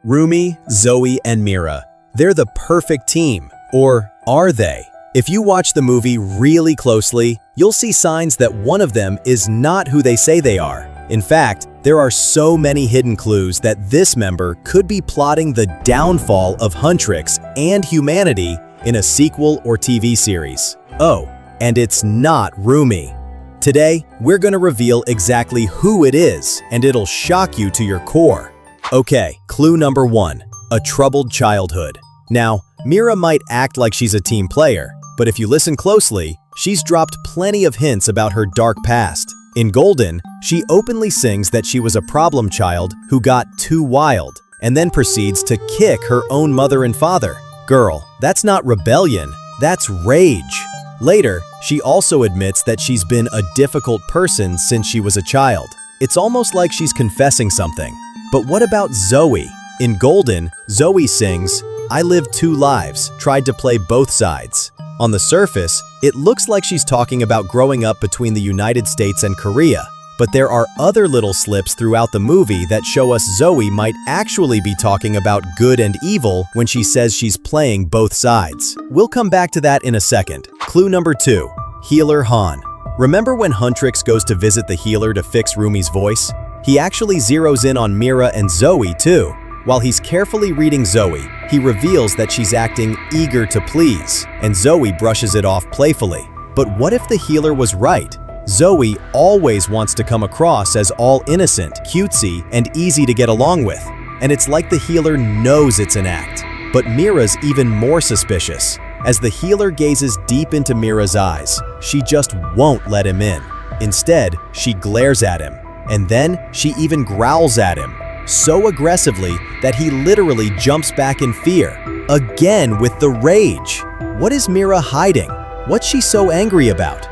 Rumi, Zoey, and Mira. They're the perfect team. Or are they? If you watch the movie really closely, you'll see signs that one of them is not who they say they are. In fact, there are so many hidden clues that this member could be plotting the downfall of Huntrix and humanity in a sequel or TV series. Oh, and it's not Rumi. Today, we're gonna reveal exactly who it is, and it'll shock you to your core. Okay, clue number 1, a troubled childhood. Now, Mira might act like she's a team player, but if you listen closely, she's dropped plenty of hints about her dark past. In Golden, she openly sings that she was a problem child who got too wild, and then proceeds to kick her own mother and father. Girl, that's not rebellion, that's rage. Later, she also admits that she's been a difficult person since she was a child. It's almost like she's confessing something. But what about Zoey? In Golden, Zoey sings, "I lived 2 lives, tried to play both sides." On the surface, it looks like she's talking about growing up between the United States and Korea. But there are other little slips throughout the movie that show us Zoey might actually be talking about good and evil when she says she's playing both sides. We'll come back to that in a second. Clue number 2, Healer Han. Remember when Huntrix goes to visit the healer to fix Rumi's voice? He actually zeroes in on Mira and Zoey too. While he's carefully reading Zoey, he reveals that she's acting eager to please, and Zoey brushes it off playfully. But what if the healer was right? Zoey always wants to come across as all innocent, cutesy, and easy to get along with. And it's like the healer knows it's an act. But Mira's even more suspicious. As the healer gazes deep into Mira's eyes, she just won't let him in. Instead, she glares at him. And then she even growls at him, so aggressively that he literally jumps back in fear. Again with the rage. What is Mira hiding? What's she so angry about?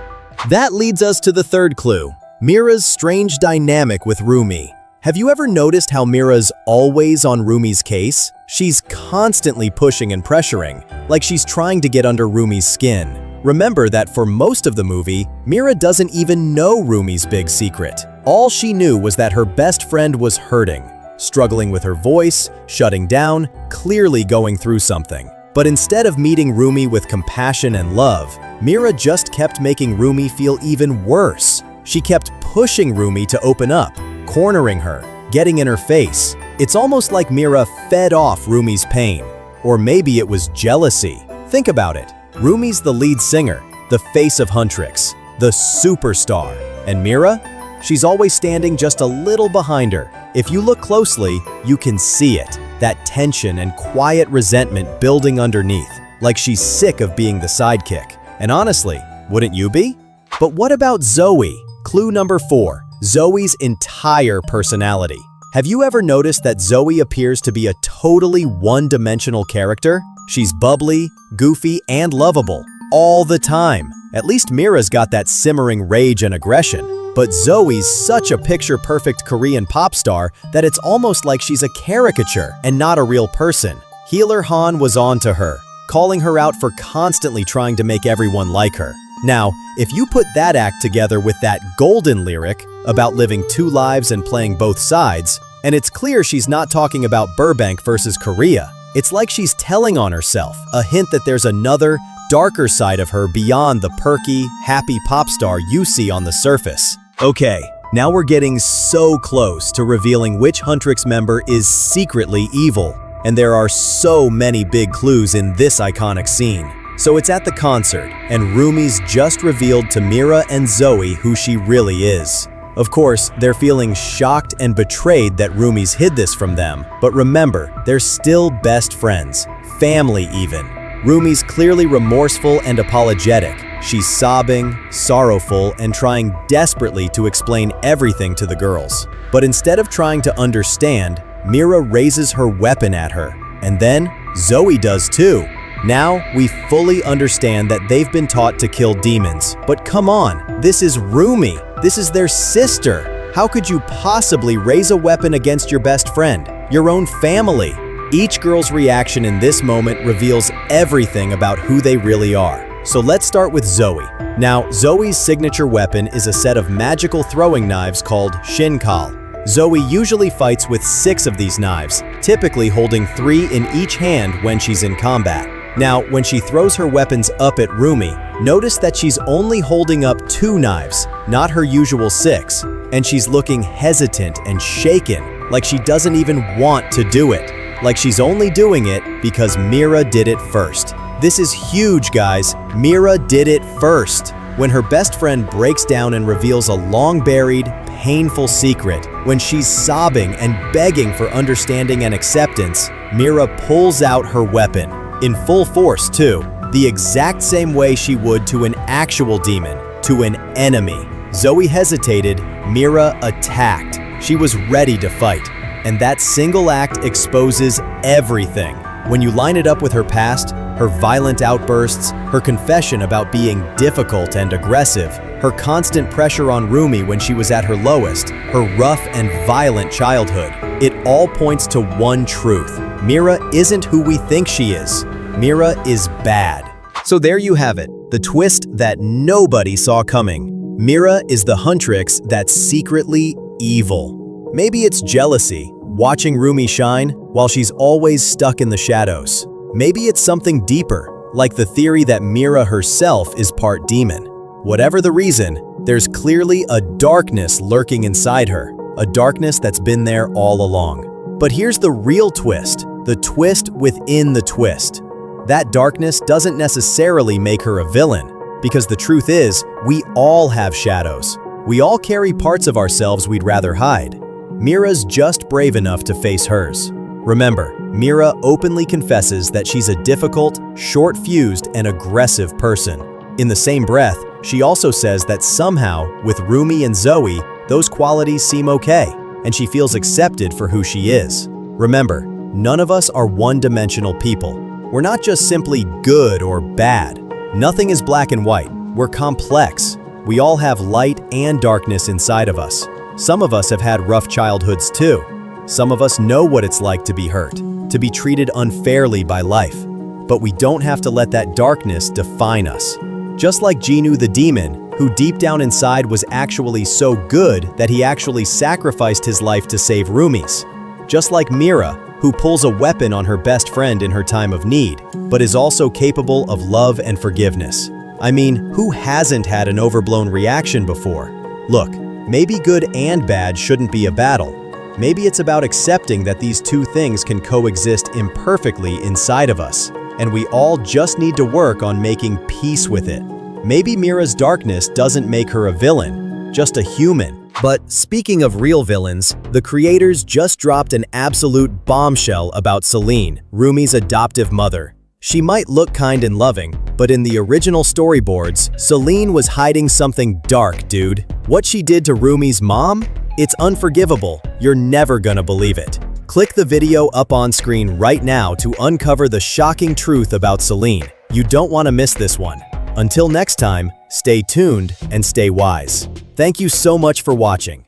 That leads us to the third clue, Mira's strange dynamic with Rumi. Have you ever noticed how Mira's always on Rumi's case? She's constantly pushing and pressuring, like she's trying to get under Rumi's skin. Remember that for most of the movie, Mira doesn't even know Rumi's big secret. All she knew was that her best friend was hurting, struggling with her voice, shutting down, clearly going through something. But instead of meeting Rumi with compassion and love, Mira just kept making Rumi feel even worse. She kept pushing Rumi to open up, cornering her, getting in her face. It's almost like Mira fed off Rumi's pain. Or maybe it was jealousy. Think about it. Rumi's the lead singer, the face of Huntrix, the superstar. And Mira? She's always standing just a little behind her. If you look closely, you can see it. That tension and quiet resentment building underneath, like she's sick of being the sidekick. And honestly, wouldn't you be? But what about Zoey? Clue number 4, Zoey's entire personality. Have you ever noticed that Zoey appears to be a totally one-dimensional character? She's bubbly, goofy, and lovable, all the time. At least Mira's got that simmering rage and aggression. But Zoey's such a picture-perfect Korean pop star that it's almost like she's a caricature and not a real person. Healer Han was on to her, calling her out for constantly trying to make everyone like her. Now, if you put that act together with that Golden lyric about living 2 lives and playing both sides, and it's clear she's not talking about Burbank versus Korea, it's like she's telling on herself, a hint that there's another, darker side of her beyond the perky, happy pop star you see on the surface. Okay, now we're getting so close to revealing which Huntrix member is secretly evil, and there are so many big clues in this iconic scene. So it's at the concert, and Rumi's just revealed to Mira and Zoey who she really is. Of course, they're feeling shocked and betrayed that Rumi's hid this from them, but remember, they're still best friends, family even. Rumi's clearly remorseful and apologetic. She's sobbing, sorrowful, and trying desperately to explain everything to the girls. But instead of trying to understand, Mira raises her weapon at her. And then, Zoey does too. Now, we fully understand that they've been taught to kill demons. But come on, this is Rumi. This is their sister. How could you possibly raise a weapon against your best friend, your own family? Each girl's reaction in this moment reveals everything about who they really are. So let's start with Zoey. Now, Zoey's signature weapon is a set of magical throwing knives called Shinkal. Zoey usually fights with 6 of these knives, typically holding 3 in each hand when she's in combat. Now, when she throws her weapons up at Rumi, notice that she's only holding up 2 knives, not her usual 6, and she's looking hesitant and shaken, like she doesn't even want to do it, like she's only doing it because Mira did it first. This is huge, guys. Mira did it first. When her best friend breaks down and reveals a long-buried, painful secret, when she's sobbing and begging for understanding and acceptance, Mira pulls out her weapon. In full force, too, the exact same way she would to an actual demon, to an enemy. Zoey hesitated, Mira attacked. She was ready to fight. And that single act exposes everything. When you line it up with her past, her violent outbursts, her confession about being difficult and aggressive, her constant pressure on Rumi when she was at her lowest, her rough and violent childhood, it all points to one truth. Mira isn't who we think she is. Mira is bad. So there you have it, the twist that nobody saw coming. Mira is the Huntrix that's secretly evil. Maybe it's jealousy, watching Rumi shine while she's always stuck in the shadows. Maybe it's something deeper, like the theory that Mira herself is part demon. Whatever the reason, there's clearly a darkness lurking inside her, a darkness that's been there all along. But here's the real twist, the twist within the twist. That darkness doesn't necessarily make her a villain, because the truth is, we all have shadows. We all carry parts of ourselves we'd rather hide. Mira's just brave enough to face hers. Remember, Mira openly confesses that she's a difficult, short-fused, and aggressive person. In the same breath, she also says that somehow, with Rumi and Zoey, those qualities seem okay, and she feels accepted for who she is. Remember, none of us are one-dimensional people. We're not just simply good or bad. Nothing is black and white. We're complex. We all have light and darkness inside of us. Some of us have had rough childhoods too. Some of us know what it's like to be hurt, to be treated unfairly by life. But we don't have to let that darkness define us. Just like Jinu the demon, who deep down inside was actually so good that he actually sacrificed his life to save Rumi's. Just like Mira, who pulls a weapon on her best friend in her time of need, but is also capable of love and forgiveness. I mean, who hasn't had an overblown reaction before? Look, maybe good and bad shouldn't be a battle. Maybe it's about accepting that these two things can coexist imperfectly inside of us, and we all just need to work on making peace with it. Maybe Mira's darkness doesn't make her a villain, just a human. But speaking of real villains, the creators just dropped an absolute bombshell about Celine, Rumi's adoptive mother. She might look kind and loving, but in the original storyboards, Celine was hiding something dark, dude. What she did to Rumi's mom? It's unforgivable. You're never gonna believe it. Click the video up on screen right now to uncover the shocking truth about Celine. You don't want to miss this one. Until next time, stay tuned and stay wise. Thank you so much for watching.